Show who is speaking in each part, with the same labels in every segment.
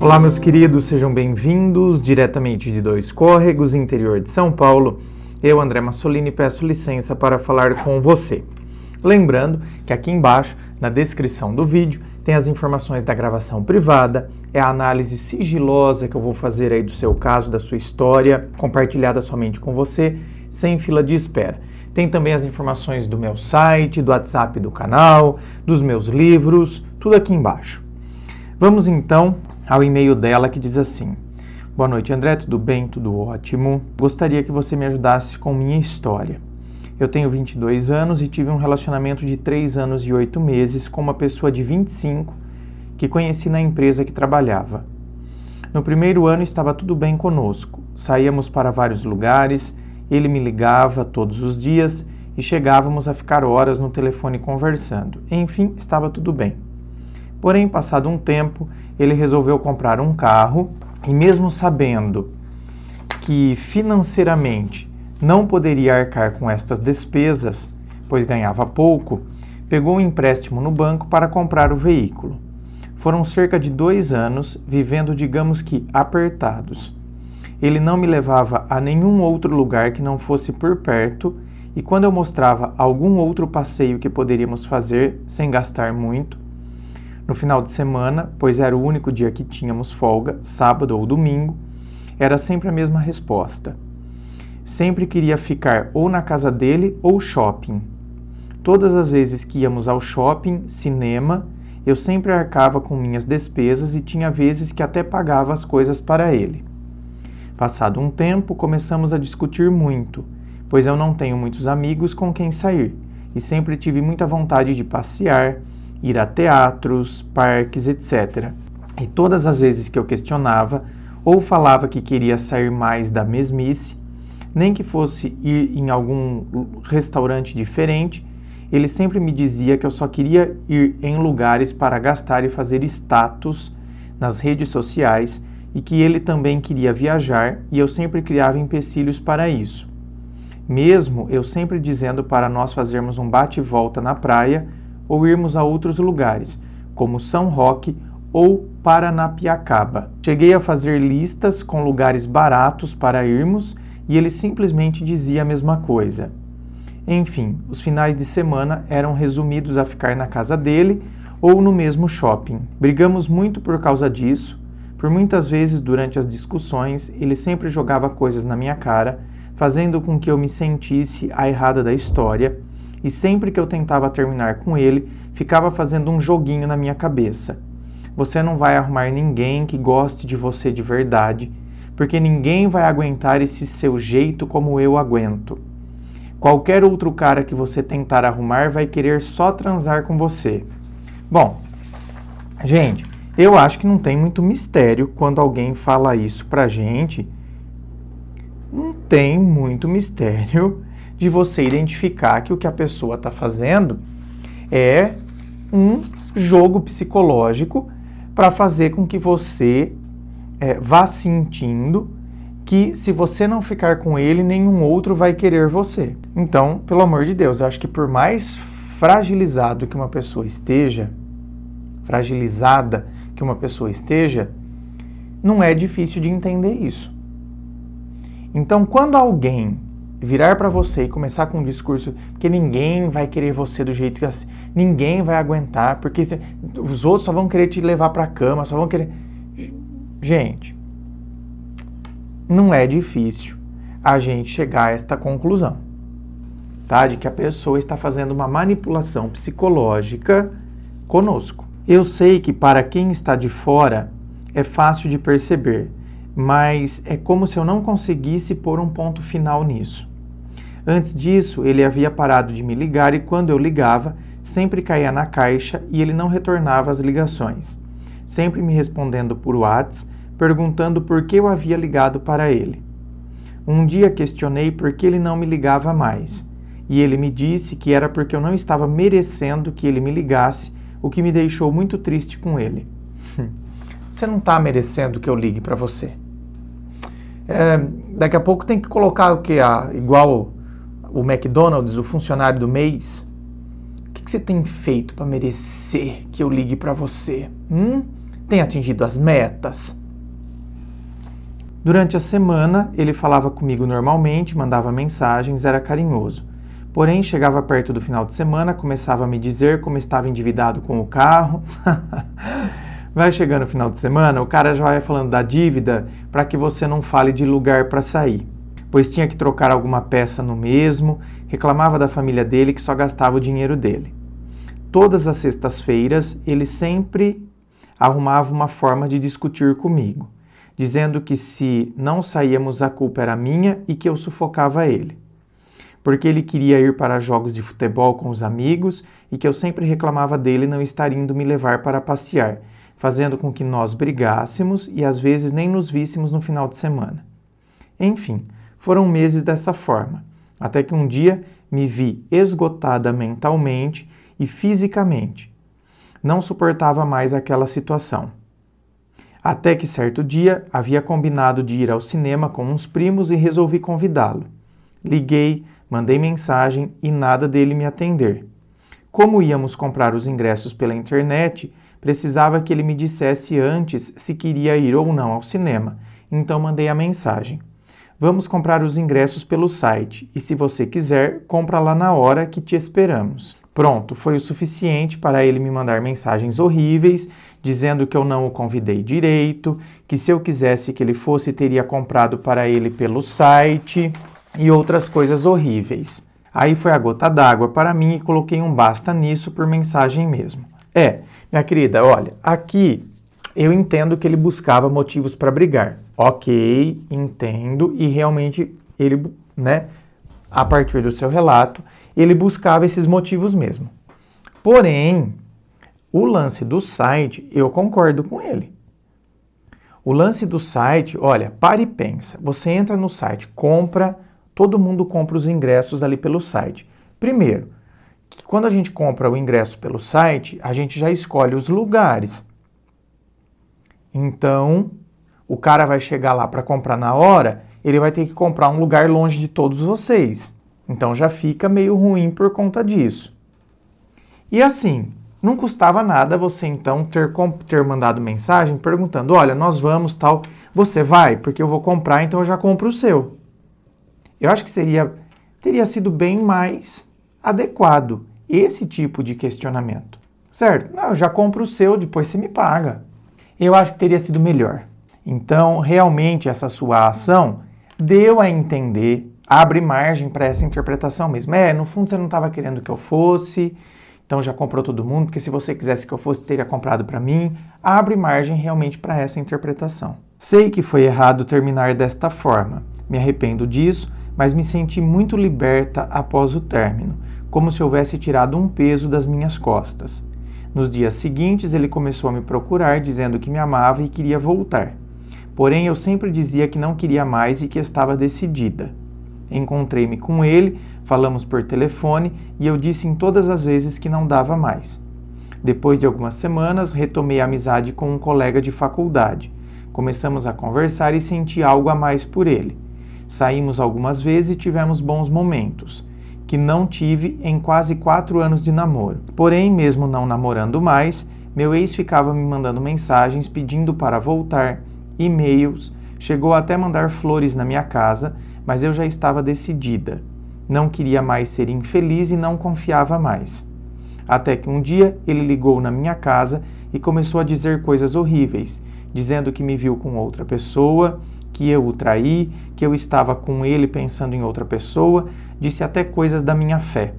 Speaker 1: Olá, meus queridos, sejam bem-vindos diretamente de Dois Córregos, interior de São Paulo. Eu, André Massolini, peço licença para falar com você. Lembrando que aqui embaixo, na descrição do vídeo, tem as informações da gravação privada, é a análise sigilosa que eu vou fazer aí do seu caso, da sua história, compartilhada somente com você, sem fila de espera. Tem também as informações do meu site, do WhatsApp do canal, dos meus livros, tudo aqui embaixo. Vamos então ao e-mail dela que diz assim: Boa noite, André, tudo bem? Tudo ótimo. Gostaria que você me ajudasse com minha história. Eu tenho 22 anos e tive um relacionamento de 3 anos e 8 meses com uma pessoa de 25 que conheci na empresa que trabalhava. No primeiro ano estava tudo bem conosco. Saíamos para vários lugares, ele me ligava todos os dias e chegávamos a ficar horas no telefone conversando. Enfim, estava tudo bem. Porém, passado um tempo, ele resolveu comprar um carro e mesmo sabendo que financeiramente não poderia arcar com estas despesas, pois ganhava pouco, pegou um empréstimo no banco para comprar o veículo. Foram cerca de 2 anos vivendo, digamos que, apertados. Ele não me levava a nenhum outro lugar que não fosse por perto e quando eu mostrava algum outro passeio que poderíamos fazer sem gastar muito, no final de semana, pois era o único dia que tínhamos folga, sábado ou domingo, era sempre a mesma resposta. Sempre queria ficar ou na casa dele ou shopping. Todas as vezes que íamos ao shopping, cinema, eu sempre arcava com minhas despesas e tinha vezes que até pagava as coisas para ele. Passado um tempo, começamos a discutir muito, pois eu não tenho muitos amigos com quem sair e sempre tive muita vontade de passear, ir a teatros, parques, etc. E todas as vezes que eu questionava, ou falava que queria sair mais da mesmice, nem que fosse ir em algum restaurante diferente, ele sempre me dizia que eu só queria ir em lugares para gastar e fazer status nas redes sociais e que ele também queria viajar e eu sempre criava empecilhos para isso. Mesmo eu sempre dizendo para nós fazermos um bate-volta na praia ou irmos a outros lugares, como São Roque ou Paranapiacaba. Cheguei a fazer listas com lugares baratos para irmos e ele simplesmente dizia a mesma coisa. Enfim, os finais de semana eram resumidos a ficar na casa dele ou no mesmo shopping. Brigamos muito por causa disso. Por muitas vezes, durante as discussões, ele sempre jogava coisas na minha cara, fazendo com que eu me sentisse a errada da história, e sempre que eu tentava terminar com ele, ficava fazendo um joguinho na minha cabeça. Você não vai arrumar ninguém que goste de você de verdade, porque ninguém vai aguentar esse seu jeito como eu aguento. Qualquer outro cara que você tentar arrumar vai querer só transar com você. Bom, gente, eu acho que não tem muito mistério quando alguém fala isso pra gente. Não tem muito mistério de você identificar que o que a pessoa está fazendo é um jogo psicológico para fazer com que você vá sentindo que se você não ficar com ele, nenhum outro vai querer você. Então, pelo amor de Deus, eu acho que por mais fragilizada que uma pessoa esteja, não é difícil de entender isso. Então, quando alguém virar para você e começar com um discurso que ninguém vai querer você do jeito que assim, ninguém vai aguentar, porque os outros só vão querer te levar para a cama, só vão querer... Gente, não é difícil a gente chegar a esta conclusão, tá? De que a pessoa está fazendo uma manipulação psicológica conosco. Eu sei que para quem está de fora é fácil de perceber, mas é como se eu não conseguisse pôr um ponto final nisso. Antes disso, ele havia parado de me ligar e quando eu ligava, sempre caía na caixa e ele não retornava as ligações, sempre me respondendo por WhatsApp, perguntando por que eu havia ligado para ele. Um dia questionei por que ele não me ligava mais, e ele me disse que era porque eu não estava merecendo que ele me ligasse, o que me deixou muito triste com ele. Você não está merecendo que eu ligue para você. Daqui a pouco tem que colocar o que? Igual o McDonald's, o funcionário do mês. O que você tem feito para merecer que eu ligue para você? Tem atingido as metas? Durante a semana, ele falava comigo normalmente, mandava mensagens, era carinhoso. Porém, chegava perto do final de semana, começava a me dizer como estava endividado com o carro. Vai chegando o final de semana, o cara já vai falando da dívida para que você não fale de lugar para sair, pois tinha que trocar alguma peça no mesmo, reclamava da família dele que só gastava o dinheiro dele. Todas as sextas-feiras, ele sempre arrumava uma forma de discutir comigo, dizendo que se não saíamos a culpa era minha e que eu sufocava ele. Porque ele queria ir para jogos de futebol com os amigos e que eu sempre reclamava dele não estar indo me levar para passear, fazendo com que nós brigássemos e às vezes nem nos víssemos no final de semana. Enfim, foram meses dessa forma, até que um dia me vi esgotada mentalmente e fisicamente. Não suportava mais aquela situação. Até que certo dia havia combinado de ir ao cinema com uns primos e resolvi convidá-lo. Liguei, mandei mensagem e nada dele me atender. Como íamos comprar os ingressos pela internet, precisava que ele me dissesse antes se queria ir ou não ao cinema, então mandei a mensagem. Vamos comprar os ingressos pelo site e se você quiser, compra lá na hora que te esperamos. Pronto, foi o suficiente para ele me mandar mensagens horríveis, dizendo que eu não o convidei direito, que se eu quisesse que ele fosse, teria comprado para ele pelo site e outras coisas horríveis. Aí foi a gota d'água para mim e coloquei um basta nisso por mensagem mesmo. Minha querida, olha, aqui eu entendo que ele buscava motivos para brigar. Ok, entendo, e realmente ele, a partir do seu relato, ele buscava esses motivos mesmo. Porém, o lance do site, eu concordo com ele. O lance do site, olha, para e pensa. Você entra no site, compra, todo mundo compra os ingressos ali pelo site. Primeiro, que quando a gente compra o ingresso pelo site, a gente já escolhe os lugares. Então, o cara vai chegar lá para comprar na hora, ele vai ter que comprar um lugar longe de todos vocês. Então já fica meio ruim por conta disso. E assim, não custava nada você então ter mandado mensagem perguntando, olha, nós vamos tal, você vai? Porque eu vou comprar, então eu já compro o seu. Eu acho que teria sido bem mais adequado esse tipo de questionamento, certo? Não, eu já compro o seu, depois você me paga. Eu acho que teria sido melhor. Então, realmente, essa sua ação deu a entender, abre margem para essa interpretação mesmo. No fundo você não estava querendo que eu fosse, então já comprou todo mundo, porque se você quisesse que eu fosse, teria comprado para mim. Abre margem realmente para essa interpretação. Sei que foi errado terminar desta forma. Me arrependo disso, mas me senti muito liberta após o término, como se houvesse tirado um peso das minhas costas. Nos dias seguintes, ele começou a me procurar, dizendo que me amava e queria voltar. Porém, eu sempre dizia que não queria mais e que estava decidida. Encontrei-me com ele, falamos por telefone e eu disse em todas as vezes que não dava mais. Depois de algumas semanas, retomei a amizade com um colega de faculdade. Começamos a conversar e senti algo a mais por ele. Saímos algumas vezes e tivemos bons momentos, que não tive em quase 4 anos de namoro. Porém, mesmo não namorando mais, meu ex ficava me mandando mensagens pedindo para voltar, e-mails, chegou até mandar flores na minha casa, mas eu já estava decidida. Não queria mais ser infeliz e não confiava mais. Até que um dia ele ligou na minha casa e começou a dizer coisas horríveis, dizendo que me viu com outra pessoa, que eu o traí, que eu estava com ele pensando em outra pessoa, disse até coisas da minha fé.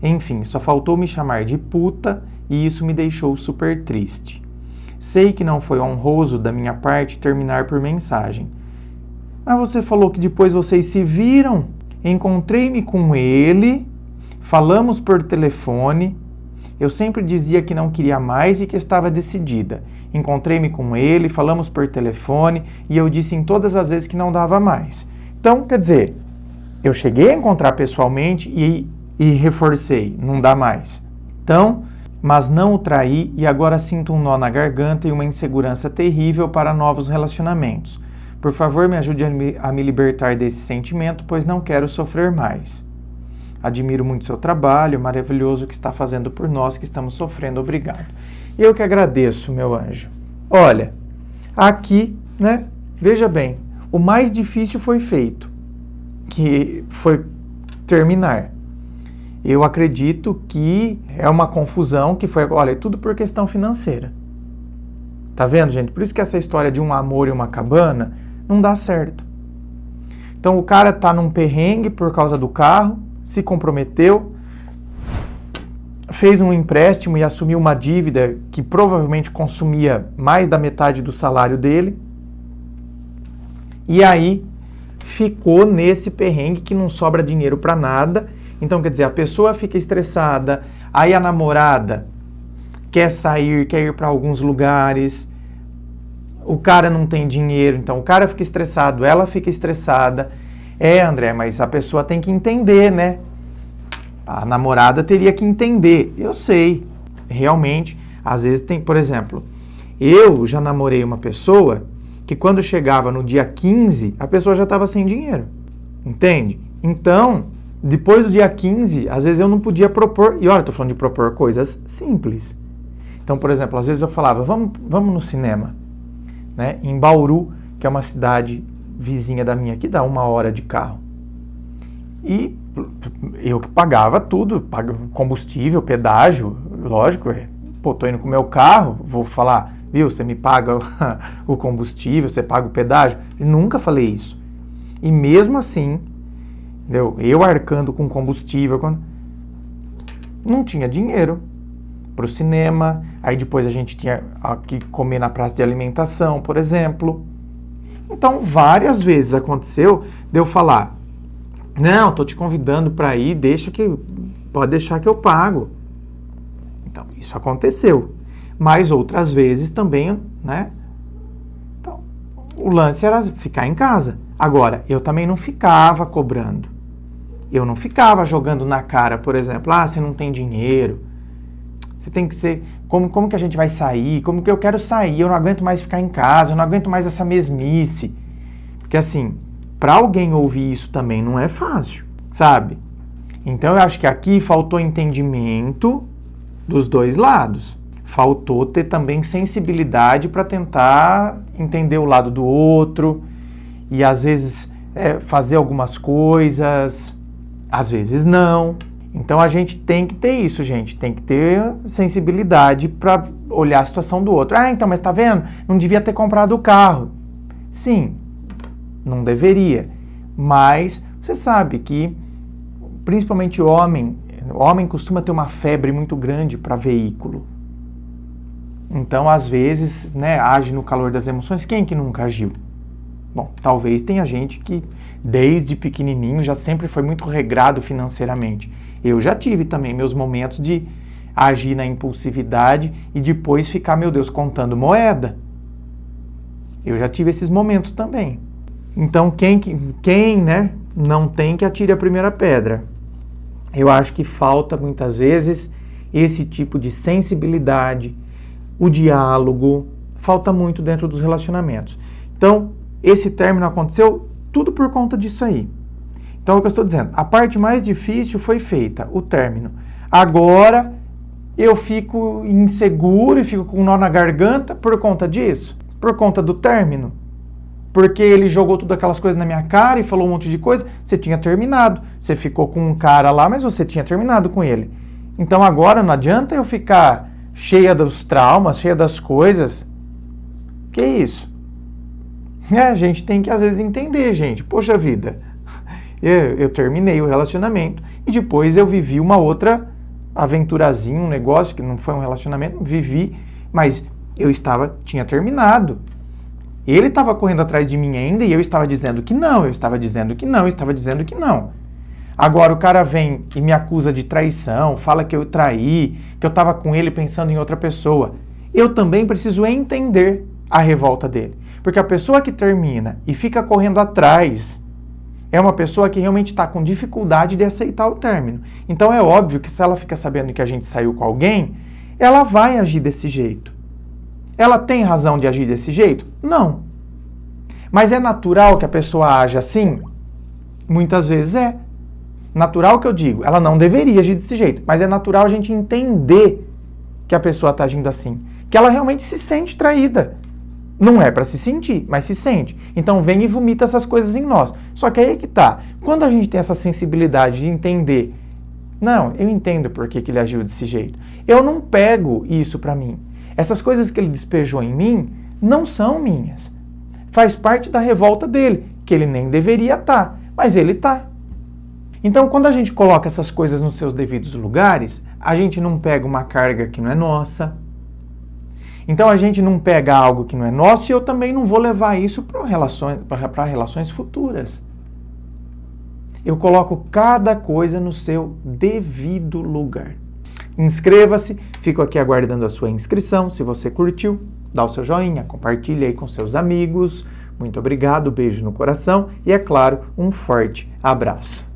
Speaker 1: Enfim, só faltou me chamar de puta e isso me deixou super triste. Sei que não foi honroso da minha parte terminar por mensagem. Mas você falou que depois vocês se viram. Encontrei-me com ele, falamos por telefone. Eu sempre dizia que não queria mais e que estava decidida. Encontrei-me com ele, falamos por telefone e eu disse em todas as vezes que não dava mais. Então, quer dizer, eu cheguei a encontrar pessoalmente e reforcei, não dá mais. Então, mas não o traí e agora sinto um nó na garganta e uma insegurança terrível para novos relacionamentos. Por favor, me ajude a me libertar desse sentimento, pois não quero sofrer mais. Admiro muito seu trabalho, maravilhoso o que está fazendo por nós que estamos sofrendo, obrigado. Eu que agradeço, meu anjo. olha, aqui, né, veja bem, o mais difícil foi feito, que foi terminar. Eu acredito que é uma confusão que foi, olha, é tudo por questão financeira. Tá vendo, gente? Por isso que essa história de um amor e uma cabana não dá certo. Então o cara tá num perrengue por causa do carro, se comprometeu, fez um empréstimo e assumiu uma dívida que provavelmente consumia mais da metade do salário dele. E aí ficou nesse perrengue que não sobra dinheiro para nada. Então, quer dizer, a pessoa fica estressada, aí a namorada quer sair, quer ir para alguns lugares, o cara não tem dinheiro, então o cara fica estressado, ela fica estressada. André, mas a pessoa tem que entender, né? A namorada teria que entender. Eu sei, realmente, às vezes tem, por exemplo, eu já namorei uma pessoa que quando chegava no dia 15, a pessoa já estava sem dinheiro, entende? Então, depois do dia 15, às vezes eu não podia propor, e olha, eu tô falando de propor coisas simples. Então, por exemplo, às vezes eu falava, vamos no cinema, né? Em Bauru, que é uma cidade vizinha da minha, que dá 1 hora de carro. E eu que pagava tudo, combustível, pedágio, lógico, pô, tô indo com o meu carro, vou falar, viu, você me paga o combustível, você paga o pedágio? Eu nunca falei isso. E mesmo assim, eu arcando com combustível, não tinha dinheiro para o cinema, aí depois a gente tinha que comer na praça de alimentação, por exemplo. Então, várias vezes aconteceu de eu falar, não, tô te convidando para ir, pode deixar que eu pago. Então, isso aconteceu. Mas outras vezes também, né? Então, o lance era ficar em casa. Agora, eu também não ficava cobrando. Eu não ficava jogando na cara, por exemplo, você não tem dinheiro. Você tem que ser, como que a gente vai sair? Como que eu quero sair? Eu não aguento mais ficar em casa, eu não aguento mais essa mesmice. Porque assim, para alguém ouvir isso também não é fácil, sabe? Então eu acho que aqui faltou entendimento dos dois lados. Faltou ter também sensibilidade para tentar entender o lado do outro e às vezes fazer algumas coisas, às vezes não. Então a gente tem que ter isso, gente. Tem que ter sensibilidade para olhar a situação do outro. Então, mas tá vendo? Não devia ter comprado o carro. Sim, não deveria. Mas você sabe que, principalmente o homem costuma ter uma febre muito grande para veículo. Então, às vezes, né, age no calor das emoções. Quem que nunca agiu? Bom, talvez tenha gente que desde pequenininho já sempre foi muito regrado financeiramente. Eu já tive também meus momentos de agir na impulsividade e depois ficar, meu Deus, contando moeda. Eu já tive esses momentos também. Então, quem né, não tem, que atire a primeira pedra. Eu acho que falta muitas vezes esse tipo de sensibilidade, o diálogo, falta muito dentro dos relacionamentos. Então, esse término aconteceu tudo por conta disso aí. Então, é o que eu estou dizendo. A parte mais difícil foi feita, o término. Agora, eu fico inseguro e fico com um nó na garganta por conta disso, por conta do término. Porque ele jogou todas aquelas coisas na minha cara e falou um monte de coisa. Você tinha terminado. Você ficou com um cara lá, mas você tinha terminado com ele. Então, agora não adianta eu ficar cheia dos traumas, cheia das coisas. Que isso? A gente tem que, às vezes, entender, gente. Poxa vida, eu terminei o relacionamento e depois eu vivi uma outra aventurazinha, um negócio que não foi um relacionamento, vivi, mas tinha terminado. Ele estava correndo atrás de mim ainda e eu estava dizendo que não, eu estava dizendo que não, eu estava dizendo que não. Agora o cara vem e me acusa de traição, fala que eu traí, que eu estava com ele pensando em outra pessoa. Eu também preciso entender a revolta dele. Porque a pessoa que termina e fica correndo atrás é uma pessoa que realmente está com dificuldade de aceitar o término. Então é óbvio que se ela fica sabendo que a gente saiu com alguém, ela vai agir desse jeito. Ela tem razão de agir desse jeito? Não. Mas é natural que a pessoa aja assim? Muitas vezes é. Natural que eu digo, ela não deveria agir desse jeito, mas é natural a gente entender que a pessoa está agindo assim, que ela realmente se sente traída. Não é para se sentir, mas se sente. Então vem e vomita essas coisas em nós. Só que aí que tá. Quando a gente tem essa sensibilidade de entender, não, eu entendo por que ele agiu desse jeito. Eu não pego isso para mim. Essas coisas que ele despejou em mim não são minhas. Faz parte da revolta dele, que ele nem deveria estar, mas ele tá. Então, quando a gente coloca essas coisas nos seus devidos lugares, a gente não pega uma carga que não é nossa. Então, a gente não pega algo que não é nosso e eu também não vou levar isso para relações futuras. Eu coloco cada coisa no seu devido lugar. Inscreva-se, fico aqui aguardando a sua inscrição. Se você curtiu, dá o seu joinha, compartilha aí com seus amigos. Muito obrigado, beijo no coração e, é claro, um forte abraço.